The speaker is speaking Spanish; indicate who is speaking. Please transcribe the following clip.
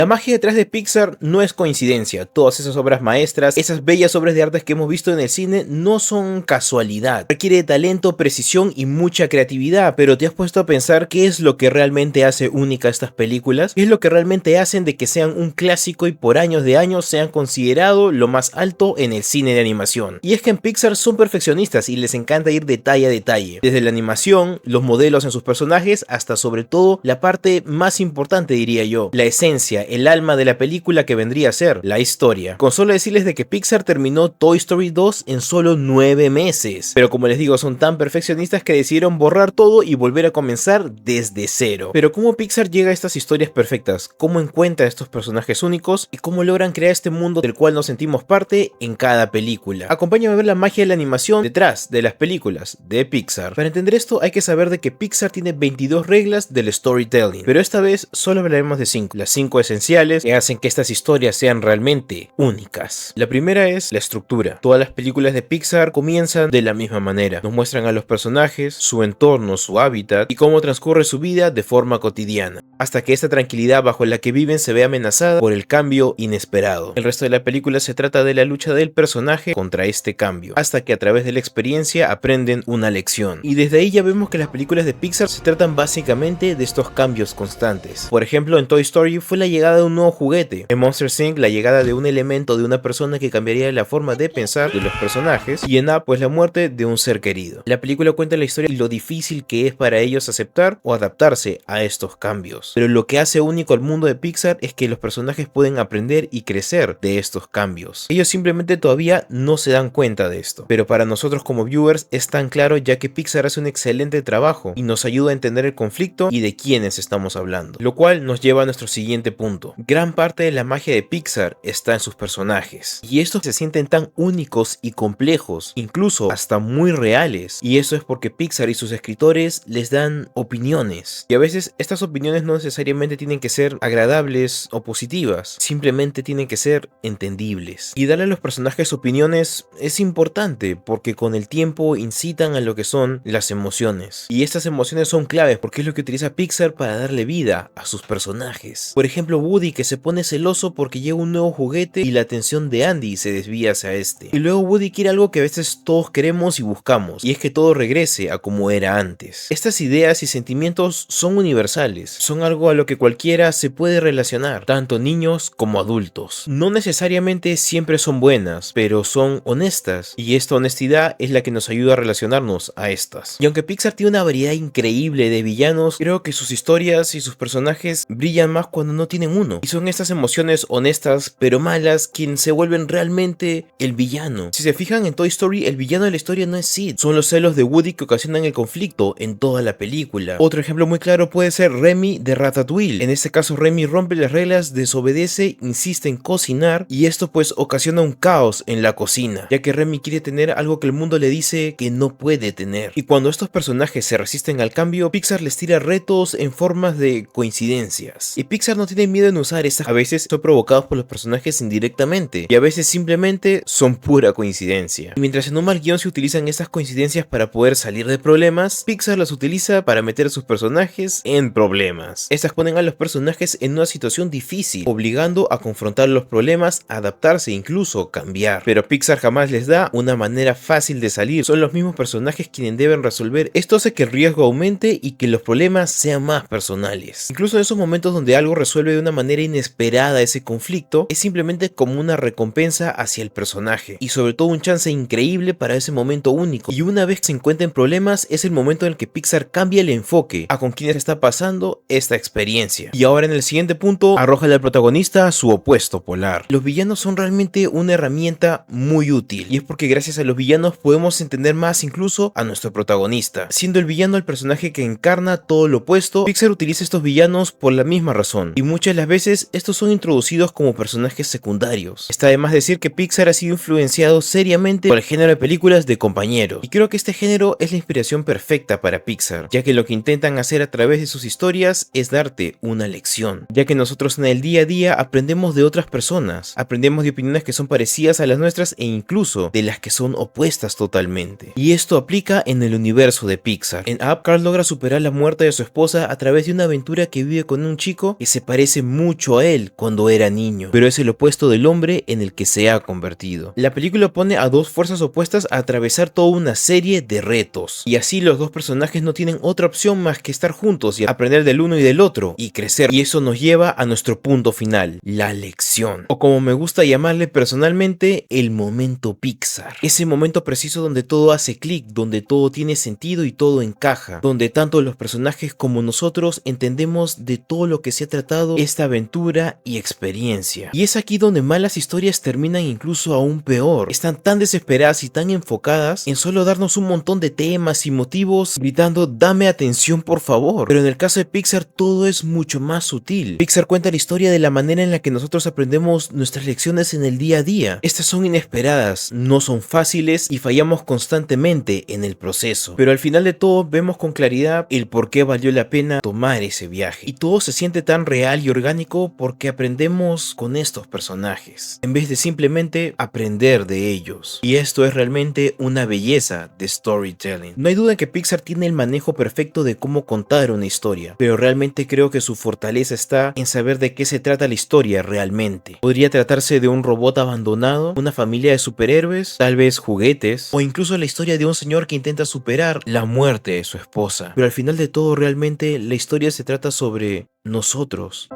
Speaker 1: La magia detrás de Pixar no es coincidencia. Todas esas obras maestras, esas bellas obras de arte que hemos visto en el cine, no son casualidad. Requiere de talento, precisión y mucha creatividad, pero ¿te has puesto a pensar qué es lo que realmente hace única a estas películas? ¿Qué es lo que realmente hacen de que sean un clásico y por años de años sean considerado lo más alto en el cine de animación? Y es que en Pixar son perfeccionistas y les encanta ir detalle a detalle, desde la animación, los modelos en sus personajes, hasta sobre todo la parte más importante, diría yo, la esencia, el alma de la película, que vendría a ser la historia. Con solo decirles de que Pixar terminó Toy Story 2 en solo 9 meses, pero como les digo, son tan perfeccionistas que decidieron borrar todo y volver a comenzar desde cero. Pero ¿cómo Pixar llega a estas historias perfectas? ¿Cómo encuentra estos personajes únicos? ¿Y cómo logran crear este mundo del cual nos sentimos parte en cada película? Acompáñame a ver la magia de la animación detrás de las películas de Pixar. Para entender esto hay que saber de que Pixar tiene 22 reglas del storytelling, pero esta vez solo hablaremos de 5, las 5 esenciales que hacen que estas historias sean realmente únicas. La primera es la estructura. Todas las películas de Pixar comienzan de la misma manera. Nos muestran a los personajes, su entorno, su hábitat y cómo transcurre su vida de forma cotidiana, hasta que esta tranquilidad bajo la que viven se ve amenazada por el cambio inesperado. El resto de la película se trata de la lucha del personaje contra este cambio, hasta que a través de la experiencia aprenden una lección. Y desde ahí ya vemos que las películas de Pixar se tratan básicamente de estos cambios constantes. Por ejemplo, en Toy Story fue la llegada de un nuevo juguete. En Monsters Inc. la llegada de un elemento de una persona que cambiaría la forma de pensar de los personajes. Y en Up, pues la muerte de un ser querido. La película cuenta la historia y lo difícil que es para ellos aceptar o adaptarse a estos cambios. Pero lo que hace único al mundo de Pixar es que los personajes pueden aprender y crecer de estos cambios. Ellos simplemente todavía no se dan cuenta de esto. Pero para nosotros como viewers es tan claro, ya que Pixar hace un excelente trabajo y nos ayuda a entender el conflicto y de quiénes estamos hablando. Lo cual nos lleva a nuestro siguiente punto. Gran parte de la magia de Pixar está en sus personajes. Y estos se sienten tan únicos y complejos, incluso hasta muy reales. Y eso es porque Pixar y sus escritores les dan opiniones. Y a veces estas opiniones no necesariamente tienen que ser agradables o positivas. Simplemente tienen que ser entendibles. Y darle a los personajes opiniones es importante porque con el tiempo incitan a lo que son las emociones. Y estas emociones son claves porque es lo que utiliza Pixar para darle vida a sus personajes. Por ejemplo, Woody, que se pone celoso porque llega un nuevo juguete y la atención de Andy se desvía hacia este. Y luego Woody quiere algo que a veces todos queremos y buscamos, y es que todo regrese a como era antes. Estas ideas y sentimientos son universales, son algo a lo que cualquiera se puede relacionar, tanto niños como adultos. No necesariamente siempre son buenas, pero son honestas, y esta honestidad es la que nos ayuda a relacionarnos a estas. Y aunque Pixar tiene una variedad increíble de villanos, creo que sus historias y sus personajes brillan más cuando no tienen uno. Y son estas emociones honestas pero malas quienes se vuelven realmente el villano. Si se fijan en Toy Story, el villano de la historia no es Sid, son los celos de Woody que ocasionan el conflicto en toda la película. Otro ejemplo muy claro puede ser Remy de Ratatouille. En este caso Remy rompe las reglas, desobedece, insiste en cocinar y esto pues ocasiona un caos en la cocina, ya que Remy quiere tener algo que el mundo le dice que no puede tener. Y cuando estos personajes se resisten al cambio, Pixar les tira retos en formas de coincidencias. Y Pixar no tiene miedo en usar estas, a veces son provocados por los personajes indirectamente y a veces simplemente son pura coincidencia. Y mientras en un mal guión se utilizan estas coincidencias para poder salir de problemas, Pixar las utiliza para meter a sus personajes en problemas. Estas ponen a los personajes en una situación difícil, obligando a confrontar los problemas, adaptarse e incluso cambiar. Pero Pixar jamás les da una manera fácil de salir, son los mismos personajes quienes deben resolver. Esto hace que el riesgo aumente y que los problemas sean más personales. Incluso en esos momentos donde algo resuelve de una manera inesperada ese conflicto, es simplemente como una recompensa hacia el personaje y sobre todo un chance increíble para ese momento único. Y una vez que se encuentren problemas, es el momento en el que Pixar cambia el enfoque a con quienes está pasando esta experiencia. Y ahora en el siguiente punto, arroja al protagonista a su opuesto polar. Los villanos son realmente una herramienta muy útil, y es porque gracias a los villanos podemos entender más incluso a nuestro protagonista. Siendo el villano el personaje que encarna todo lo opuesto, Pixar utiliza estos villanos por la misma razón, y muchas de las veces estos son introducidos como personajes secundarios. Está de más decir que Pixar ha sido influenciado seriamente por el género de películas de compañeros, y creo que este género es la inspiración perfecta para Pixar, ya que lo que intentan hacer a través de sus historias es darte una lección, ya que nosotros en el día a día aprendemos de otras personas, aprendemos de opiniones que son parecidas a las nuestras e incluso de las que son opuestas totalmente. Y esto aplica en el universo de Pixar. En Up, Carl logra superar la muerte de su esposa a través de una aventura que vive con un chico que se parece mucho a él cuando era niño, pero es el opuesto del hombre en el que se ha convertido. La película pone a dos fuerzas opuestas a atravesar toda una serie de retos, y así los dos personajes no tienen otra opción más que estar juntos y aprender del uno y del otro, y crecer, y eso nos lleva a nuestro punto final, la lección, o como me gusta llamarle personalmente, el momento Pixar. Ese momento preciso donde todo hace clic, donde todo tiene sentido y todo encaja, donde tanto los personajes como nosotros entendemos de todo lo que se ha tratado esta aventura y experiencia. Y es aquí donde malas historias terminan incluso aún peor. Están tan desesperadas y tan enfocadas en solo darnos un montón de temas y motivos, gritando dame atención por favor. Pero en el caso de Pixar todo es mucho más sutil. Pixar cuenta la historia de la manera en la que nosotros aprendemos nuestras lecciones en el día a día. Estas son inesperadas, no son fáciles y fallamos constantemente en el proceso. Pero al final de todo vemos con claridad el por qué valió la pena tomar ese viaje. Y todo se siente tan real y orgánico porque aprendemos con estos personajes, en vez de simplemente aprender de ellos. Y esto es realmente una belleza de storytelling. No hay duda en que Pixar tiene el manejo perfecto de cómo contar una historia, pero realmente creo que su fortaleza está en saber de qué se trata la historia realmente. Podría tratarse de un robot abandonado, una familia de superhéroes, tal vez juguetes, o incluso la historia de un señor que intenta superar la muerte de su esposa. Pero al final de todo realmente la historia se trata sobre nosotros.